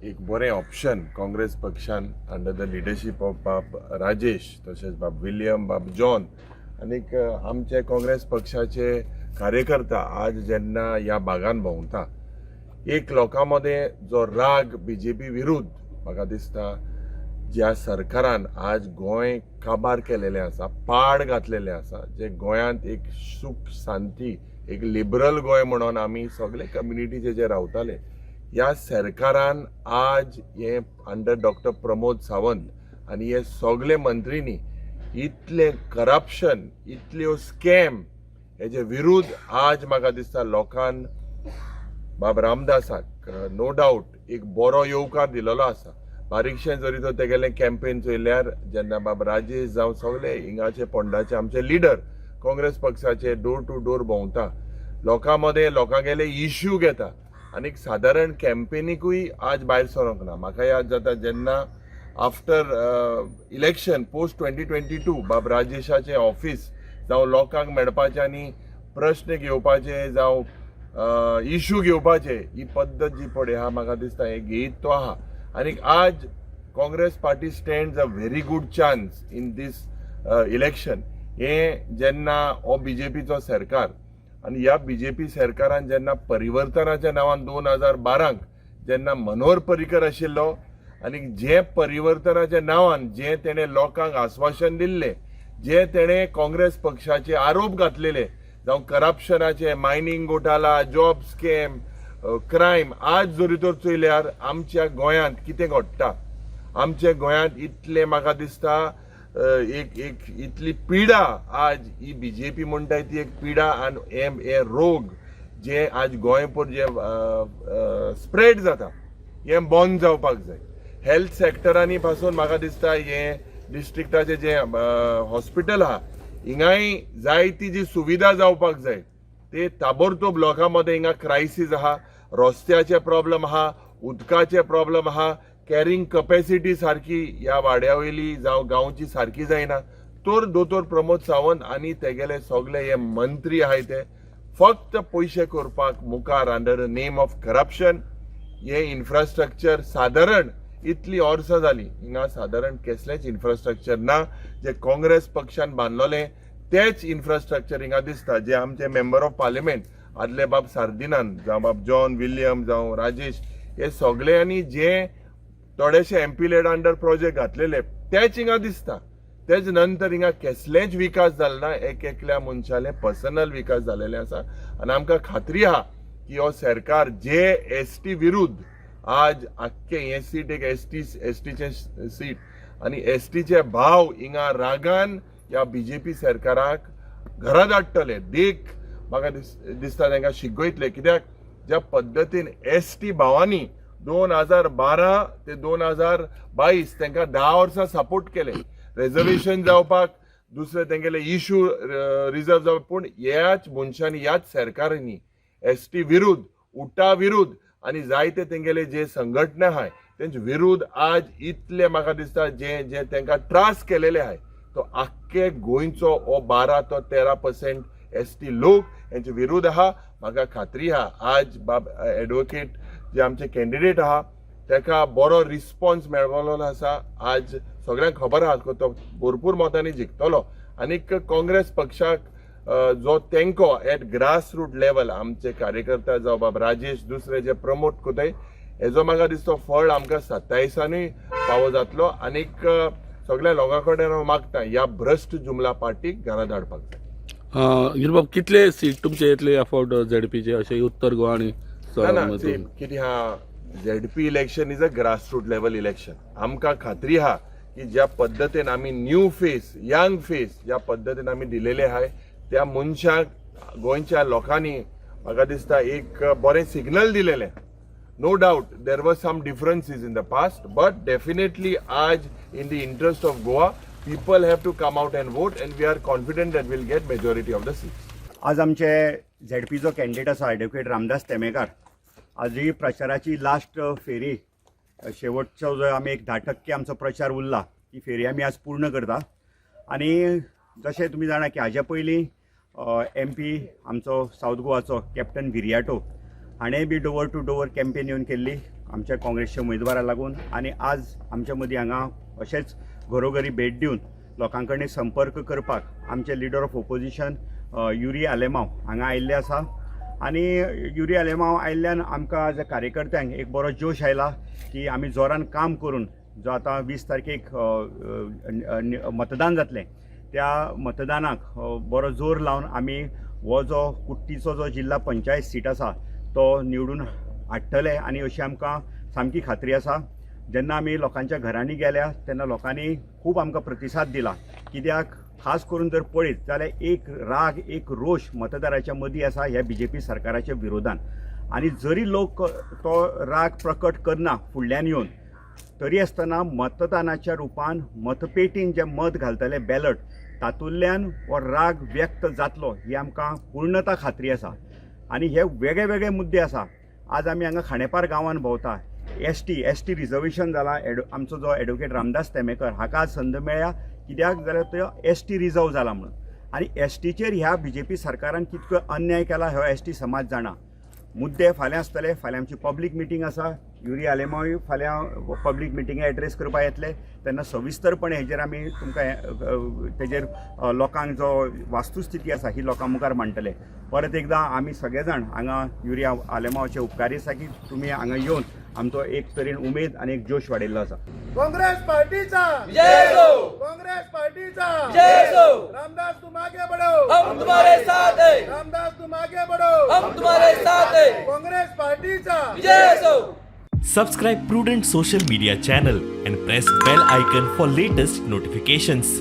एक बरें ऑप्शन काँग्रेस पक्षान अंडर द लिडरशीप ऑफ बाब राजेश तसेच बाब विलियम बाब जॉन आनीक आमचे काँग्रेस पक्षाचे कार्यकर्ता आज जेन्ना ह्या भागान भोंवता एक लोकांमध्ये जो राग बीजेपी विरुद्ध म्हाका दिसता ज्या सरकारान आज गोंय काबार केलेले आसा पाड घातलेले आसा जे गोंयांत एक सुख शांती एक लिबरल गोंय म्हणून आमी सगळे कम्युनिटीचे जे रावताले ह्या सरकारान आज हे अंडर डॉक्टर प्रमोद सावंत आनी हे सगळे मंत्रींनी इतले करप्शन इतल्यो स्कॅम हेजे विरुद्ध आज म्हाका दिसता लोकांन बाब रामदासाक नो डावट एक बरो येवकार दिलेलो आसा बारीकशें जरी तो तेगेलें कॅम्पेन चोयल्यार जेन्ना बाब राजेश जावं सगळे हिंगाचे पोंडाचे आमचे लिडर काँग्रेस पक्षाचे डोर टू डोर भोंवता लोकां मदें लोकांगेले इश्यू घेता आनीक सादारण कॅम्पेनीकूय आज भायर सरोंक ना म्हाका याद जाता जेन्ना आफ्टर इलेक्शन पोस्ट 2022 बाब राजेशाचें ऑफिस जावं लोकांक मेळपाचें आनी प्रश्न घेवपाचे जावं इश्यू घेवपाचे ही पद्दत जी पळय आहा म्हाका दिसता हे घेयत तो आहा आनीक आज Congress party stands a very good chance in these election हे जेन्ना हो बीजेपीचो सरकार आनी ह्या बीजेपी सरकारान जेन्ना परिवर्तनाच्या नांवान 2012 जेन्ना मनोहर पर्रीकर आशिल्लो आनी जे परिवर्तनाच्या नांवान जे तेणे लोकांक आश्वासन दिल्ले जे तेणे काँग्रेस पक्षाचे आरोप घातलेले जावं करप्शनाचे मायनिंग घोटाला जॉब स्कॅम क्रायम आज जरी तर चोयल्यार आमच्या गोंयांत कितें घडटा आमच्या गोंयांत इतले म्हाका दिसता एक इतली पिडा आज ही बीजेपी म्हणटा ती एक पिडा आनी हे रोग जे आज गोंयभर जे स्प्रेड जाता हे बंद जावपाक जाय हेल्थ सेक्टरांनी पासून म्हाका दिसता हे डिस्ट्रिक्टाचे जे हॉस्पिटल आहा हिंगाय जायती जी सुविधा जावपाक जाय ते ताबडतोब लोकांमध्ये हिंगा क्रायसीस आहा रस्त्याचे प्रॉब्लेम आहा उदकाचे प्रॉब्लेम आहा कॅरिंग कॅपॅसिटी सारकी ह्या वाड्यावयली जावं गांवची सारकी जायना तर दोतोर प्रमोद सावंत आनी तेगेले सगळे हे मंत्री आहाय ते फक्त पयशे करपाक मुखार under the name of corruption हे इन्फ्रास्ट्रक्चर सादारण इतली वर्सां जाली हिंगा सादारण कसलेंच इन्फ्रास्ट्रक्चर ना जे काँग्रेस पक्षान बांदलोले तेच इन्फ्रास्ट्रक्चर हिंगा दिसता जे आमचे मेंबर ऑफ पार्लिमेंट आदले बाब सार्दिनान जावं बाब जॉन विलियम जावं राजेश हे सगळ्यांनी जे थोडेशे एमपी लेड अंडर प्रोजेक्ट घातलेले तेच हिंगा दिसता तेच नंतर हिंगा कसलेंच विकास जालो ना एकल्या मनशाले पर्सनल विकास जालेले आसा आनी आमकां खात्री आहा की हो सरकार जे एसटी विरुद्ध आज आख्खे हे सीट एक एसटीचे सीट आनी एसटीचे भाव हिंगा रागान ह्या बीजेपी सरकाराक घरा धाडटले देख म्हाका दिसता तांकां शिकयतले कित्याक ज्या पद्दतीन एसटी भावांनी 2012 ते 2022 तांकां 10 वर्सां सपोर्ट केले रिजर्वेशन जावपाक दुसरे तेंगेले इश्यू रिजर्व जावपाक पूण ह्याच मनशांनी ह्याच सरकारांनी एसटी विरुद्ध उट्टा विरुद्ध आनी जायते तेंगेले जे संघटना आहाय तेंचे विरुद्ध आज इतले म्हाका दिसता जे जे तांकां त्रास केलेले आहाय तो आख्खे गोंयचो हो 12 तो 13% एसटी लोक हेंचे विरुद्ध आहा म्हाका खात्री आहा आज बाब एडवोकेट जे आमचे कॅन्डिडेट आहा ताका बरो रिस्पॉन्स मेळवलेलो आसा आज सगळ्यांक खबर आहा तो भरपूर मतांनी जिखतलो आनीक काँग्रेस पक्षाक जो तेंको एट ग्रास रूट लेवल आमचे कार्यकर्ता जावं बाब राजेश दुसरे जे प्रमोट कोताय हेजो म्हाका दिसता फळ आमकां 27 फावो जातलो आनीक सगळ्या लोकां कडेन हांव मागता ह्या भ्रश्ट जुमला पार्टीक घरा धाडपाक जाय गिरबाब कितले सीट तुमचे येतले अफावट झेडपीचे अशें उत्तर गोवा आनी कितें हा ZP election is a grass root level election आमकां खात्री आहा की ज्या पद्दतीन आमी न्यू फेस यंग फेस ज्या पद्दतीन आमी दिलेले आहाय त्या मनशाक गोंयच्या लोकांनी म्हाका दिसता एक बरें सिग्नल दिलेलें no doubt there were some differences in the past but definitely आज in the interest of Goa people have to come out and vote and we are confident that we'll get majority of the seats. आज आमचे झेडपीचो candidate आसा advocate Ramdas तेमेकार आज ही प्रचाराची last फेरी शेवटचो जो आमी एक 10% आमचो प्रचार उरला ती फेरी आमी आज पूर्ण करता आनी जशें तुमी जाणा की हाज्या पयलीं MP आमचो साऊथ गोवाचो कॅप्टन विरियाटो हाणें बी डोवर टू डोवर कॅम्पेन येवन केल्ली आमच्या काँग्रेसच्या उमेदवाराक लागून आनी आज आमच्या मदीं हांगा अशेंच घरोघरी भेट दिवन लोकां कडेन संपर्क करपाक आमचे leader of opposition Yuri Alemao हांगा आयिल्ले आसा आनी युरी आलेमांव आयिल्ल्यान आमकां जे कार्यकर्त्यांक एक बरो जोश आयला की आमी जोरान काम करून जो आतां 20 तारखेक मतदान जातलें त्या मतदानाक बरो जोर लावन आमी हो जो कुट्टीचो जो जिल्हा पंचायत सीट आसा तो निवडून हाडटले आनी अशी आमकां सामकी खात्री आसा. जेन्ना आमी लोकांच्या घरांनी गेल्या तेन्ना लोकांनी खूब आमकां प्रतिसाद दिला. कित्याक खास करून जर पळयत जाल्यार एक राग एक रोश मतदाराच्या मदीं आसा ह्या BJP सरकाराच्या विरोधान आनी जरी लोक तो राग प्रकट करना फुडल्यान येवन तरी आसतना मतदानाच्या रुपान मतपेटीन जे मत घालतले बॅलट तातूंतल्यान हो राग व्यक्त जातलो ही आमकां पूर्णता खात्री आसा. आनी हे वेगळे वेगळे मुद्दे आसा. आज आमी हांगा खांडेपार गांवांत भोंवता. एस टी रिजर्वेशन जाला. आमचो जो एडवोकेट रामदास तेमेकर हाका आज संद मेळ्ळ्या कित्याक जाल्यार तो ST रिजर्व जाला म्हणून आनी STचेर ह्या BJP सरकारान कितको अन्याय केला हो ST समाज जाणा. मुद्दे फाल्यां आसतले. फाल्यां आमची पब्लीक मिटींग आसा. युरी आलेमांव फाल्यां पब्लीक मिटींग एड्रेस करपाक येतले तेन्ना सविस्तरपणे हेजेर आमी तुमकां तेजेर लोकांक जो वास्तुस्थिती आसा ही लोकां मुखार मांडटले. परत एकदां आमी सगळे जाण हांगा युरी आलेमांवचे उपकारी आसा की तुमी हांगा येवन आमचो एक तरेन उमेद आनी एक जोश वाडयल्लो आसा. कांग्रेस पार्टीचा जय हो, कांग्रेस पार्टीचा जय हो, रामदास तुम आगे बढ़ो, हम तुम्हारे साथ हैं, रामदास तुम आगे बढ़ो, हम तुम्हारे साथ हैं, कांग्रेस पार्टीचा जय हो. Subscribe Prudent social media channel and press bell icon for latest notifications.